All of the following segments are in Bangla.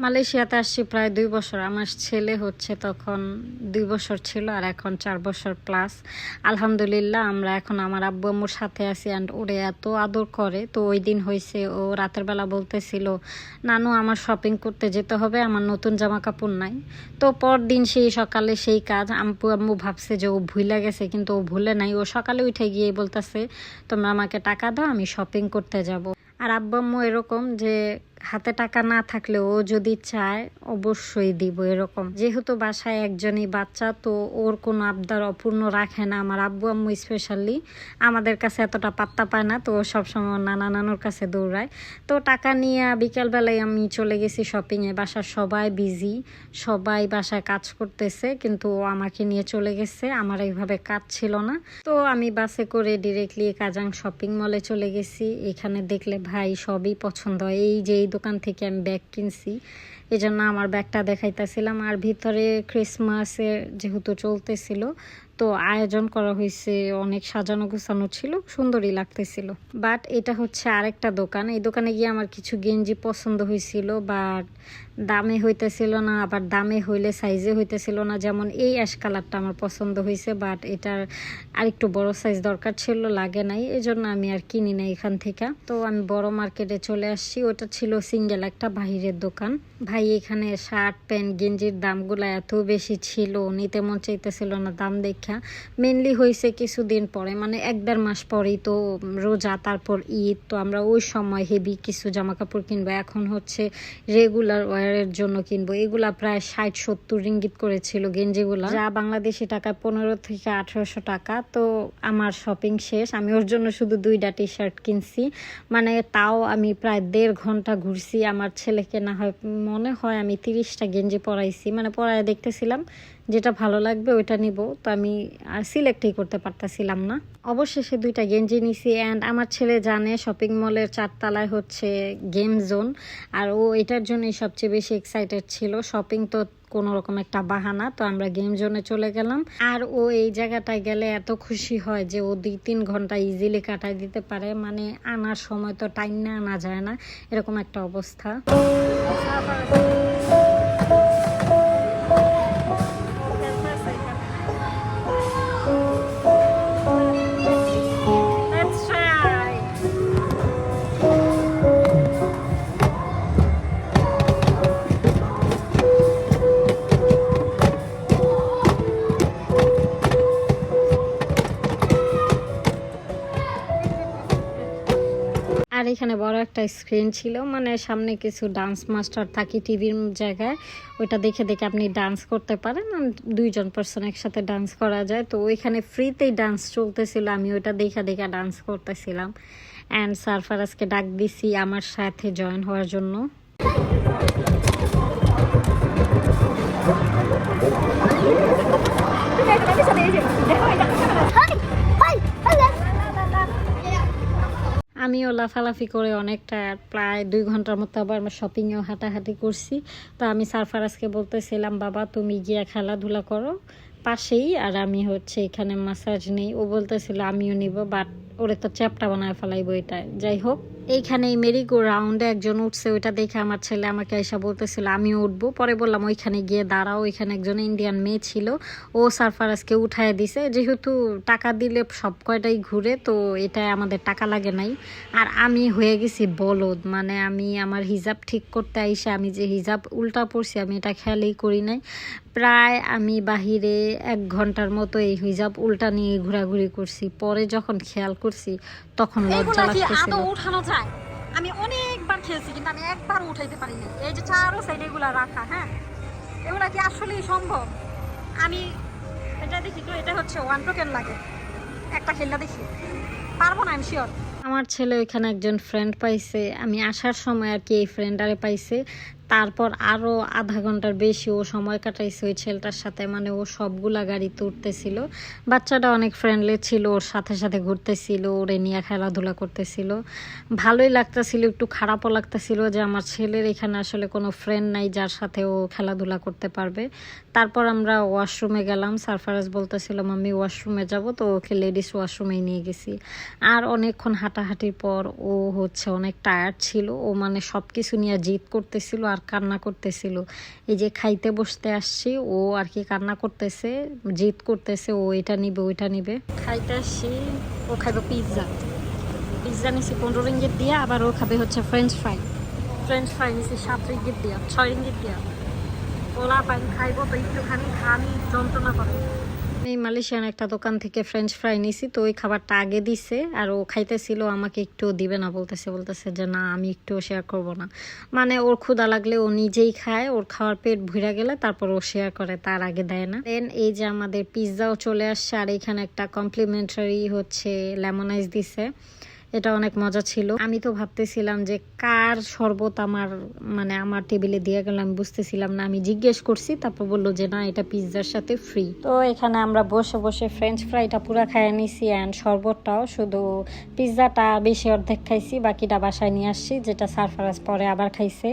মালয়েশিয়াতে আসছি প্রায় 2 বছর। আমার ছেলে হচ্ছে তখন 2 বছর ছিল আর এখন 4 বছর প্লাস। আলহামদুলিল্লাহ আমরা এখন আমার আব্বু আম্মুর সাথে আছি অ্যান্ড ওরে এত আদর করে। তো ওই দিন হয়েছে ও রাতের বেলা বলতেছিল, নানু আমার শপিং করতে যেতে হবে, আমার নতুন জামা কাপড় নাই। তো পরদিন সেই সকালে সেই কাজ, আব্বু আম্মু ভাবছে যে ও ভুলে গেছে, কিন্তু ও ভুলে নাই। ও সকালে উঠে গিয়ে বলতেছে, তোমরা আমাকে টাকা দাও, আমি শপিং করতে যাব। আর আব্বু আম্মু এরকম যে হাতে টাকা না থাকলে ও যদি চায় অবশ্যই দিব এরকম। যেহেতু বাসায় একজনই বাচ্চা, তো ওর কোনো আবদার অপূর্ণ রাখে না। আমার আব্বু আম্মু স্পেশালি আমাদের কাছে এতটা পাত্তা পায় না, তো ও সবসময় নানা নানুর কাছে দৌড়ায়। তো টাকা নিয়ে বিকালবেলায় আমি চলে গেছি শপিংয়ে। বাসার সবাই বিজি, সবাই বাসায় কাজ করতেছে, কিন্তু ও আমাকে নিয়ে চলে গেছে। আমার এইভাবে কাজ ছিল না, তো আমি বাসে করে ডিরেক্টলি কাজাং শপিং মলে চলে গেছি। এখানে দেখলে ভাই সবই পছন্দ হয়। এই যে এই দোকান থেকে আমি ব্যাগ কিনছি, এই জন্য আমার ব্যাগটা দেখাইতেছিলাম। আর ভিতরে ক্রিসমাসের যেহেতু চলতেছিল, তো আয়োজন করা হয়েছে, অনেক সাজানো গোছানো ছিল, সুন্দরই লাগতেছিল। বাট এটা হচ্ছে আরেকটা দোকান। এই দোকানে গিয়ে আমার কিছু গেঞ্জি পছন্দ হয়েছিল, বাট দামে হইতেছিল না, আবার দামে হইলে সাইজে হইতেছিল না। যেমন এই অ্যাশ কালারটা আমার পছন্দ হয়েছে, বাট এটার আরেকটু বড় সাইজ দরকার ছিল, লাগে নাই, এজন্য আমি আর কিনি না এখান থেকে। তো আমি বড় মার্কেটে চলে আসছি। ওটা ছিল সিঙ্গেল একটা বাহিরের দোকান। ভাই এখানে শার্ট প্যান্ট গেঞ্জির দামগুলো এত বেশি ছিল, নিতে মন চাইতেছিল না দাম দেখা। মেনলি হয়েছে কিছুদিন পরে, মানে 1-1.5 মাস পরেই তো রোজা, তারপর ঈদ, তো আমরা ওই সময় হেভি কিছু জামা কাপড় কিনবো। এখন হচ্ছে রেগুলার ওয়ারের জন্য কিনবো। এগুলা প্রায় 60-70 রিঙ্গিত করেছিল গেঞ্জিগুলা, যা বাংলাদেশি টাকায় 15 থেকে 1800 টাকা। তো আমার শপিং শেষ। আমি ওর জন্য শুধু 2টা টি শার্ট কিনছি, মানে তাও আমি প্রায় 1.5 ঘন্টা ঘুরছি। আমার ছেলেকে না হয় মনে হয় আমি 30টা গেঞ্জি পরাইছি, মানে পরায় দেখতেছিলাম যেটা ভালো লাগবে ওইটা নিব। তো আমি আর সিলেক্টই করতে পারতাছিলাম না। অবশেষে 2টা গেঞ্জি নিছি। অ্যান্ড আমার ছেলে জানে শপিং মলের 4 তলায় হচ্ছে গেম জোন, আর ও এটার জন্যই সবচেয়ে বেশি এক্সাইটেড ছিল। শপিং তো কোনো রকম একটা বাহানা, তো আমরা গেম জোনে চলে গেলাম। আর ও এই জায়গাটায় গেলে এত খুশি হয় যে ও 2-3 ঘন্টা ইজিলি কাটাই দিতে পারে, মানে আনার সময় তো টাইম না আনা যায় না, এরকম একটা অবস্থা। আর এখানে বড় একটা স্ক্রিন ছিল, মানে সামনে কিছু ডান্স মাস্টার থাকে টিভির জায়গায়, ওইটা দেখে দেখে আপনি ডান্স করতে পারেন। 2জন পার্সন একসাথে ডান্স করা যায়। তো ওইখানে ফ্রিতেই ডান্স চলতেছিল, আমি ওইটা দেখে দেখে ডান্স করতেছিলাম। অ্যান্ড সারফারাজকে ডাক দিছি আমার সাথে জয়েন হওয়ার জন্য। আমিও লাফালাফি করে অনেকটা প্রায় 2 ঘন্টার মতো আবার আমার শপিংয়েও হাঁটাহাঁটি করছি। তো আমি সারফারাজকে বলতেছিলাম, বাবা তুমি গিয়ে খেলাধুলা করো পাশেই, আর আমি হচ্ছে এখানে মাসাজ নেই। ও বলতেছিল আমিও নিব, বাট ওরে তো চ্যাপটা বানায় ফেলাইবো এটাই। যাই হোক, এইখানে এই মেরিগো রাউন্ডে একজন উঠছে, ওইটা দেখে আমার ছেলে আমাকে এসে বলতেছিল আমিও উঠবো। পরে বললাম ওইখানে গিয়ে দাঁড়াও, ওইখানে একজন ইন্ডিয়ান মেয়ে ছিল, ও সারফারাজকে উঠায় দিছে। যেহেতু টাকা দিলে সব কয়টাই ঘুরে, তো এটাই আমাদের টাকা লাগে নাই। আর আমি হয়ে গেছি বলদ, মানে আমি আমার হিজাব ঠিক করতে আইসে আমি যে হিজাব উল্টা পড়ছি আমি এটা খেয়ালই করি নাই। প্রায় আমি বাহিরে 1 ঘন্টার মতো এই হিজাব উল্টা নিয়ে ঘোরাঘুরি করছি। পরে যখন খেয়াল করছি তখন লজ্জা লাগতেছিল। উঠানো যায়, আমি অনেকবার খেলছি কিন্তু আমি একবার উঠাইতে পারিনি। এই যে চারো সাইডে এগুলা রাখা, হ্যাঁ এগুলা কি আসলেই সম্ভব? আমি এটা দেখি তো, এটা হচ্ছে 1 টোকেন লাগে, একটা খেলনা দেখি, পারবো না আমি শিওর। আমার ছেলে ওইখানে একজন ফ্রেন্ড পাইছে, আমি আসার সময় আর কি এই ফ্রেন্ডারে পাইছে। তারপর আরও আধা ঘন্টার বেশি ও সময় কাটাইছে ওই ছেলেটার সাথে, মানে ও সবগুলা গাড়িতে উঠতেছিল। বাচ্চাটা অনেক ফ্রেন্ডলি ছিল, ওর সাথে সাথে ঘুরতেছিল, ওরে নিয়ে খেলাধুলা করতেছিল, ভালোই লাগতেছিল। একটু খারাপও লাগতেছিল যে আমার ছেলের এখানে আসলে কোনো ফ্রেন্ড নাই যার সাথে ও খেলাধুলা করতে পারবে। তারপর আমরা ওয়াশরুমে গেলাম। সারফারাজ বলতেছিলাম আমি ওয়াশরুমে যাব, তো ওকে লেডিস ওয়াশরুমেই নিয়ে গেছি। আর অনেকক্ষণ হাঁটাহাঁটির পর ও হচ্ছে অনেক টায়ার্ড ছিল, ও মানে সব কিছু নিয়ে জিদ করতেছিল আর কান্না করতেছিল। এই যে খাইতে বসতে আসছি, ও আর কি কান্না করতেছে, জিদ করতেছে ও এটা নিবে ওইটা নিবে। খাইতে আসছি, ও খাইবে পিৎজা। পিৎজা নিছি 15 রিঙ্গিত দিয়ে, আবার ও খাবে হচ্ছে ফ্রেঞ্চ ফ্রাই নিছি 7 রিঙ্গিত দিয়া, 6 রিঙ্গিত দিয়া। ওলা পাইন খাইবো তো একটুখানি খানি যন্ত্রণা করে। এই মালয়েশিয়ান একটা দোকান থেকে ফ্রেঞ্চ ফ্রাই নিছি, তো ওই খাবারটা আগে দিছে আর ও খাইতেছিল, আমাকে একটু দিবে না বলতেছে যে না আমি একটু শেয়ার করব না। মানে ওর ক্ষুধা লাগলে ও নিজেই খায়, ওর খাওয়ার পেট ভরে গেলে তারপর ও শেয়ার করে, তার আগে দেয় না। দেন এই যে আমাদের পিৎজাও চলে আসছে, আর এখানে একটা কমপ্লিমেন্টারি হচ্ছে লেমনাইজ দিছে, এটা অনেক মজা ছিল। আমি তো ভাবতেছিলাম যে কার শরবত আমার টেবিলে দিয়ে গেল, আমি বুঝতেছিলাম না। আমি জিজ্ঞেস করছি, তারপর বললো যে না এটা পিৎজার সাথে ফ্রি। তো এখানে আমরা বসে বসে ফ্রেঞ্চ ফ্রাইটা পুরা খাইয়ে নিছি অ্যান্ড শরবতটাও, শুধু পিৎজাটা বেশি অর্ধেক খাইছি, বাকিটা বাসায় নিয়ে আসছি, যেটা সারফারাজ পরে আবার খাইছে।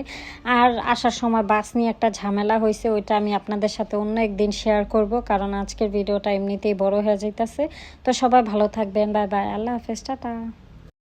আর আসার সময় বাস নিয়ে একটা ঝামেলা হয়েছে, ওইটা আমি আপনাদের সাথে অন্য একদিন শেয়ার করব, কারণ আজকের ভিডিওটা এমনিতেই বড় হয়ে যাইতেছে। তো সবাই ভালো থাকবেন, বাই বাই, আল্লাহ হাফেজ, টাটা।